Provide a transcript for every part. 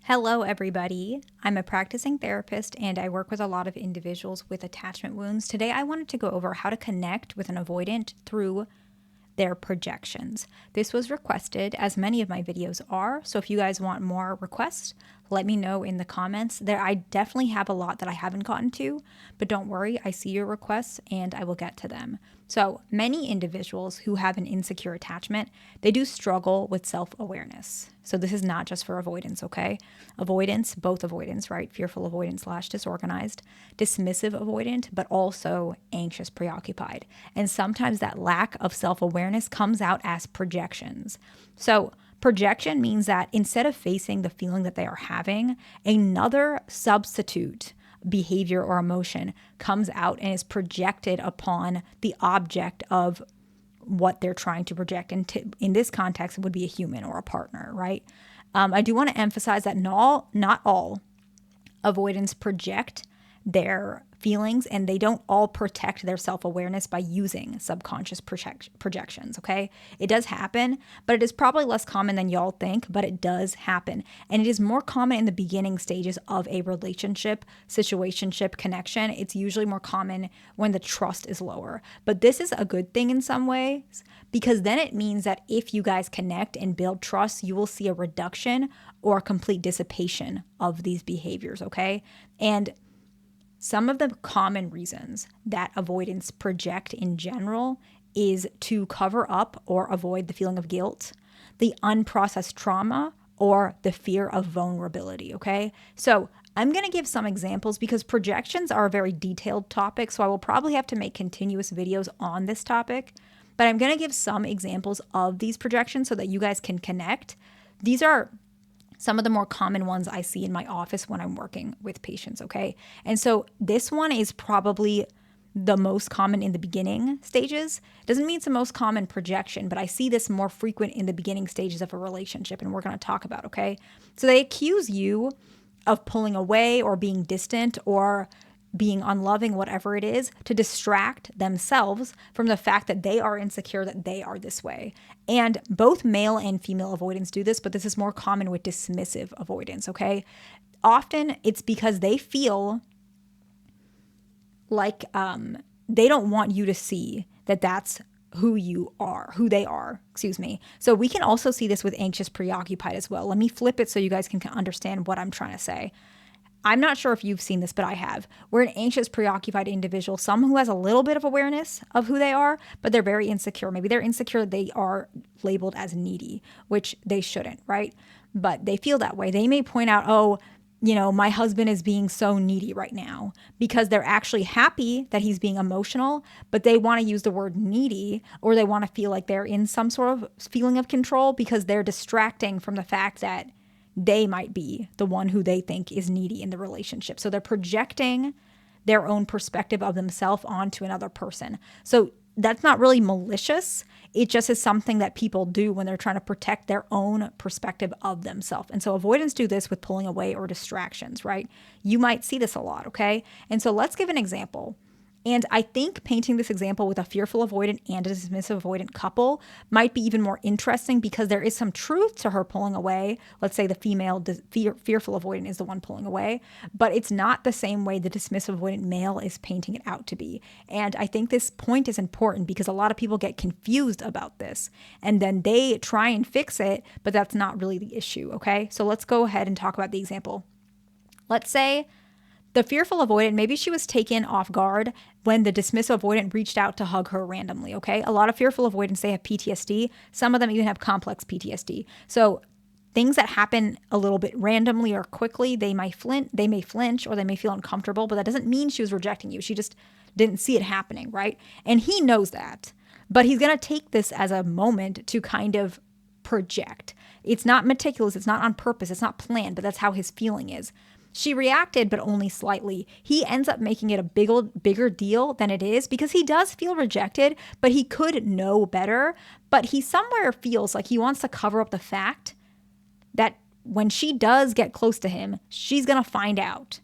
Hello, everybody. I'm a practicing therapist and I work with a lot of individuals with attachment wounds. Today, I wanted to go over how to connect with an avoidant through their projections. This was requested, as many of my videos are. So if you guys want more requests, let me know in the comments. I definitely have a lot that I haven't gotten to, but don't worry, I see your requests and I will get to them. So many individuals who have an insecure attachment, they do struggle with self-awareness. So this is not just for avoidance, okay? Avoidance, both avoidance, right? Fearful avoidance / disorganized, dismissive avoidant, but also anxious preoccupied. And sometimes that lack of self-awareness comes out as projections. So projection means that instead of facing the feeling that they are having, another substitute behavior or emotion comes out and is projected upon the object of what they're trying to project. And in this context, it would be a human or a partner, right? I do want to emphasize that not all avoidants project their feelings, and they don't all protect their self-awareness by using subconscious projections, okay? It does happen, but it is probably less common than y'all think, but it does happen. And it is more common in the beginning stages of a relationship, situationship, connection. It's usually more common when the trust is lower. But this is a good thing in some ways, because then it means that if you guys connect and build trust, you will see a reduction or a complete dissipation of these behaviors, okay? And some of the common reasons that avoidants project in general is to cover up or avoid the feeling of guilt, the unprocessed trauma, or the fear of vulnerability, okay? So I'm going to give some examples because projections are a very detailed topic, so I will probably have to make continuous videos on this topic, but I'm going to give some examples of these projections so that you guys can connect. These are some of the more common ones I see in my office when I'm working with patients, okay? And so this one is probably the most common in the beginning stages. Doesn't mean it's the most common projection, but I see this more frequent in the beginning stages of a relationship, and we're going to talk about, okay? So they accuse you of pulling away or being distant or being unloving, whatever it is, to distract themselves from the fact that they are insecure, that they are this way. And both male and female avoidants do this, but this is more common with dismissive avoidance, okay? Often it's because they feel like they don't want you to see that that's who they are, excuse me. So we can also see this with anxious preoccupied as well. Let me flip it so you guys can understand what I'm trying to say. I'm not sure if you've seen this, but I have. We're an anxious, preoccupied individual, someone who has a little bit of awareness of who they are, but they're very insecure. Maybe they're insecure they are labeled as needy, which they shouldn't, right? But they feel that way. They may point out, oh, my husband is being so needy right now, because they're actually happy that he's being emotional, but they want to use the word needy, or they want to feel like they're in some sort of feeling of control because they're distracting from the fact that they might be the one who they think is needy in the relationship. So they're projecting their own perspective of themselves onto another person. So that's not really malicious. It just is something that people do when they're trying to protect their own perspective of themselves. And so avoidants do this with pulling away or distractions, right? You might see this a lot, okay? And so let's give an example. And I think painting this example with a fearful avoidant and a dismissive avoidant couple might be even more interesting because there is some truth to her pulling away. Let's say the female fearful avoidant is the one pulling away, but it's not the same way the dismissive avoidant male is painting it out to be. And I think this point is important because a lot of people get confused about this and then they try and fix it, but that's not really the issue, okay? So let's go ahead and talk about the example. Let's say the fearful avoidant, maybe she was taken off guard when the dismissive avoidant reached out to hug her randomly, okay? A lot of fearful avoidants, they have PTSD. Some of them even have complex PTSD. So things that happen a little bit randomly or quickly, they may flinch or they may feel uncomfortable, but that doesn't mean she was rejecting you. She just didn't see it happening, right? And he knows that, but he's going to take this as a moment to kind of project. It's not meticulous. It's not on purpose. It's not planned, but that's how his feeling is. She reacted, but only slightly. He ends up making it a bigger deal than it is because he does feel rejected, but he could know better. But he somewhere feels like he wants to cover up the fact that when she does get close to him, she's going to find out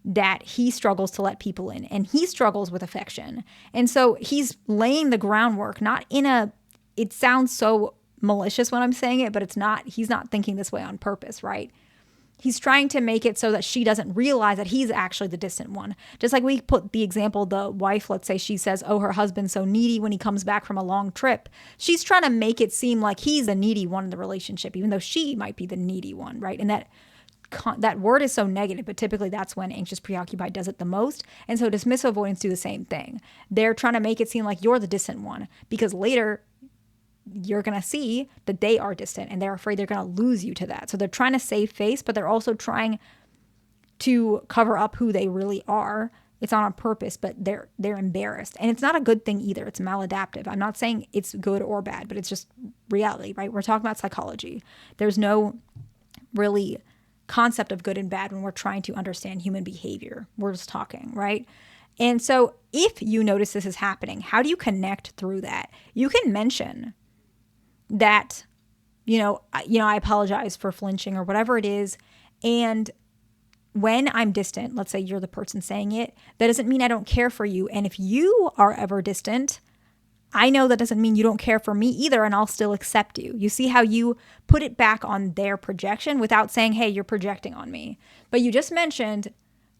that he struggles to let people in and he struggles with affection. And so he's laying the groundwork, it sounds so malicious when I'm saying it, but it's not, he's not thinking this way on purpose, right? He's trying to make it so that she doesn't realize that he's actually the distant one. Just like we put the example, the wife, let's say she says, oh, her husband's so needy when he comes back from a long trip. She's trying to make it seem like he's the needy one in the relationship, even though she might be the needy one, right? And that word is so negative, but typically that's when anxious preoccupied does it the most. And so dismissive avoidants do the same thing. They're trying to make it seem like you're the distant one, because later you're going to see that they are distant and they're afraid they're going to lose you to that. So they're trying to save face, but they're also trying to cover up who they really are. It's on purpose, but they're embarrassed. And it's not a good thing either. It's maladaptive. I'm not saying it's good or bad, but it's just reality, right? We're talking about psychology. There's no really concept of good and bad when we're trying to understand human behavior. We're just talking, right? And so if you notice this is happening, how do you connect through that? You can mention that, I apologize for flinching or whatever it is. And when I'm distant, let's say you're the person saying it, that doesn't mean I don't care for you. And if you are ever distant, I know that doesn't mean you don't care for me either, and I'll still accept you. You see how you put it back on their projection without saying, hey, you're projecting on me. But you just mentioned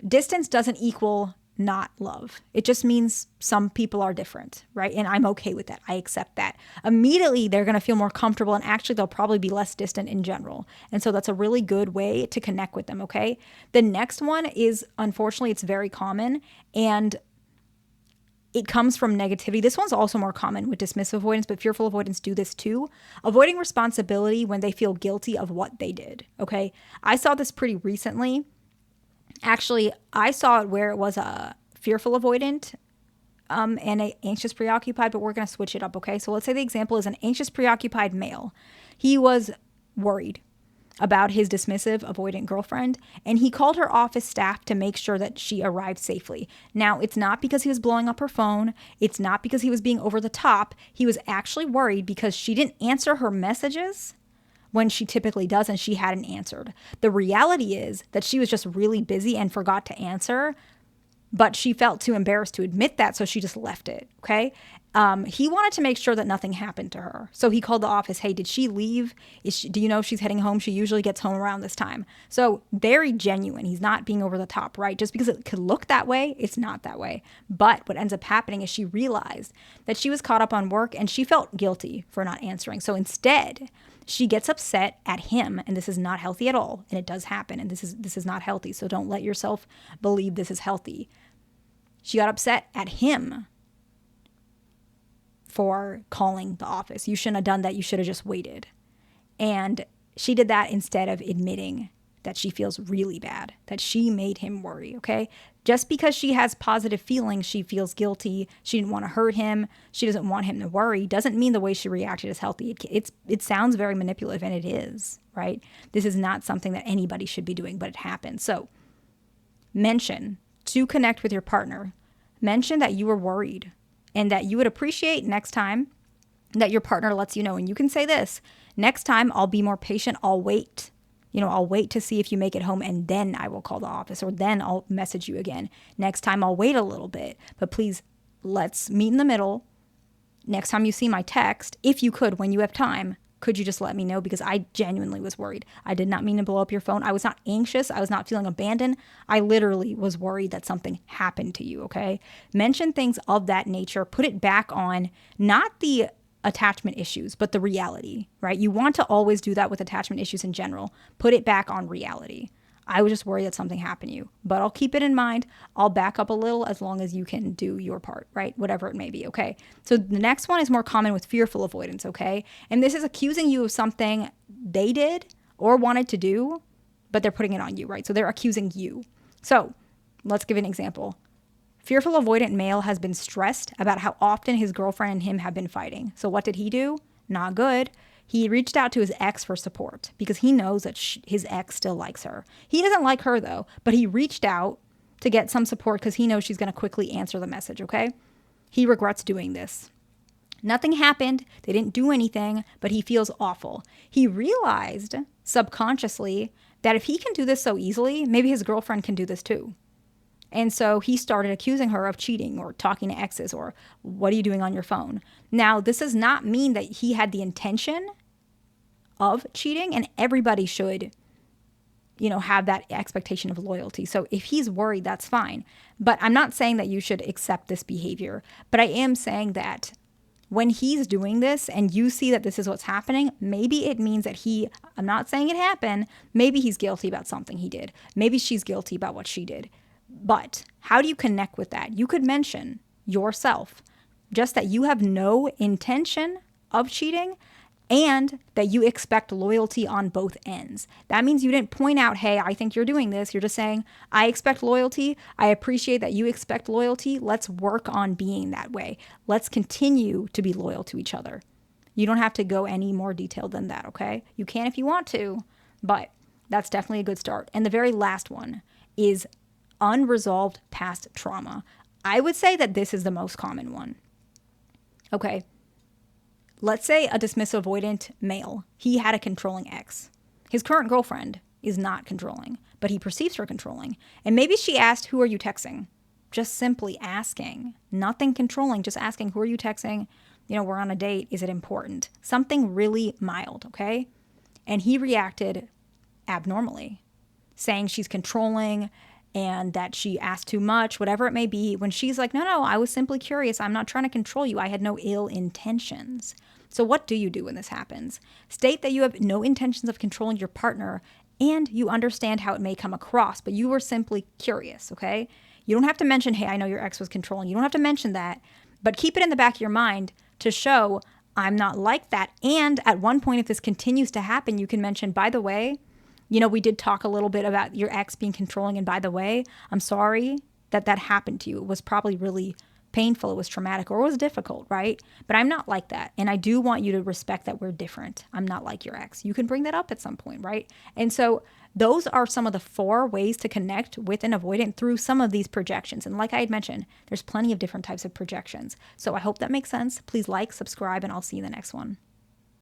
distance doesn't equal not love. It just means some people are different, right? And I'm okay with that. I accept that. Immediately, they're going to feel more comfortable, and actually, they'll probably be less distant in general. And so that's a really good way to connect with them, okay? The next one is, unfortunately, it's very common, and it comes from negativity. This one's also more common with dismissive avoidance, but fearful avoidants do this too. Avoiding responsibility when they feel guilty of what they did, okay? I saw this pretty recently. Actually, I saw it where it was a fearful avoidant and an anxious preoccupied, but we're going to switch it up, okay? So let's say the example is an anxious preoccupied male. He was worried about his dismissive avoidant girlfriend, and he called her office staff to make sure that she arrived safely. Now, it's not because he was blowing up her phone. It's not because he was being over the top. He was actually worried because she didn't answer her messages when she typically does, and she hadn't answered. The reality is that she was just really busy and forgot to answer, but she felt too embarrassed to admit that, so she just left it, okay? He wanted to make sure that nothing happened to her. So he called the office, hey, did she leave? Do you know if she's heading home? She usually gets home around this time. So very genuine. He's not being over the top, right? Just because it could look that way, it's not that way. But what ends up happening is she realized that she was caught up on work and she felt guilty for not answering. So instead, she gets upset at him, and this is not healthy at all. And it does happen, and this is not healthy. So don't let yourself believe this is healthy. She got upset at him for calling the office. You shouldn't have done that. You should have just waited. And she did that instead of admitting that she feels really bad, that she made him worry, okay? Just because she has positive feelings, she feels guilty, she didn't want to hurt him, she doesn't want him to worry, doesn't mean the way she reacted is healthy. It sounds very manipulative, and it is, right? This is not something that anybody should be doing, but it happens. So mention, to connect with your partner, mention that you were worried and that you would appreciate next time that your partner lets you know. And you can say this, next time I'll be more patient, I'll wait. I'll wait to see if you make it home, and then I will call the office, or then I'll message you again. Next time I'll wait a little bit, but please, let's meet in the middle. Next time you see my text, if you could, when you have time, could you just let me know? Because I genuinely was worried. I did not mean to blow up your phone. I was not anxious. I was not feeling abandoned. I literally was worried that something happened to you, okay? Mention things of that nature. Put it back on, not the attachment issues, but the reality, right? You want to always do that with attachment issues in general. Put it back on reality. I was just worried that something happened to you, but I'll keep it in mind. I'll back up a little as long as you can do your part, right? Whatever it may be, okay? So the next one is more common with fearful avoidance, okay? And this is accusing you of something they did or wanted to do, but they're putting it on you, right? So they're accusing you. So let's give an example. Fearful avoidant male has been stressed about how often his girlfriend and him have been fighting. So what did he do? Not good. He reached out to his ex for support because he knows that his ex still likes her. He doesn't like her though, but he reached out to get some support because he knows she's going to quickly answer the message, okay? He regrets doing this. Nothing happened. They didn't do anything, but he feels awful. He realized subconsciously that if he can do this so easily, maybe his girlfriend can do this too. And so he started accusing her of cheating or talking to exes or what are you doing on your phone? Now, this does not mean that he had the intention of cheating, and everybody should, have that expectation of loyalty. So if he's worried, that's fine. But I'm not saying that you should accept this behavior. But I am saying that when he's doing this and you see that this is what's happening, maybe it means that I'm not saying it happened, maybe he's guilty about something he did. Maybe she's guilty about what she did. But how do you connect with that? You could mention yourself, just that you have no intention of cheating and that you expect loyalty on both ends. That means you didn't point out, hey, I think you're doing this. You're just saying, I expect loyalty. I appreciate that you expect loyalty. Let's work on being that way. Let's continue to be loyal to each other. You don't have to go any more detailed than that, okay? You can if you want to, but that's definitely a good start. And the very last one is unresolved past trauma. I would say that this is the most common one. Okay. Let's say a dismissive avoidant male, he had a controlling ex. His current girlfriend is not controlling, but he perceives her controlling. And maybe she asked, who are you texting? Just simply asking, nothing controlling, just asking, who are you texting? We're on a date. Is it important? Something really mild, okay? And he reacted abnormally, saying she's controlling and that she asked too much, whatever it may be, when she's like, no, I was simply curious. I'm not trying to control you. I had no ill intentions. So what do you do when this happens? State that you have no intentions of controlling your partner and you understand how it may come across, but you were simply curious, okay? You don't have to mention, hey, I know your ex was controlling. You don't have to mention that, but keep it in the back of your mind to show I'm not like that. And at one point, if this continues to happen, you can mention, by the way, we did talk a little bit about your ex being controlling. And by the way, I'm sorry that happened to you. It was probably really painful. It was traumatic or it was difficult, right? But I'm not like that. And I do want you to respect that we're different. I'm not like your ex. You can bring that up at some point, right? And so those are some of the 4 ways to connect with an avoidant through some of these projections. And like I had mentioned, there's plenty of different types of projections. So I hope that makes sense. Please like, subscribe, and I'll see you in the next one.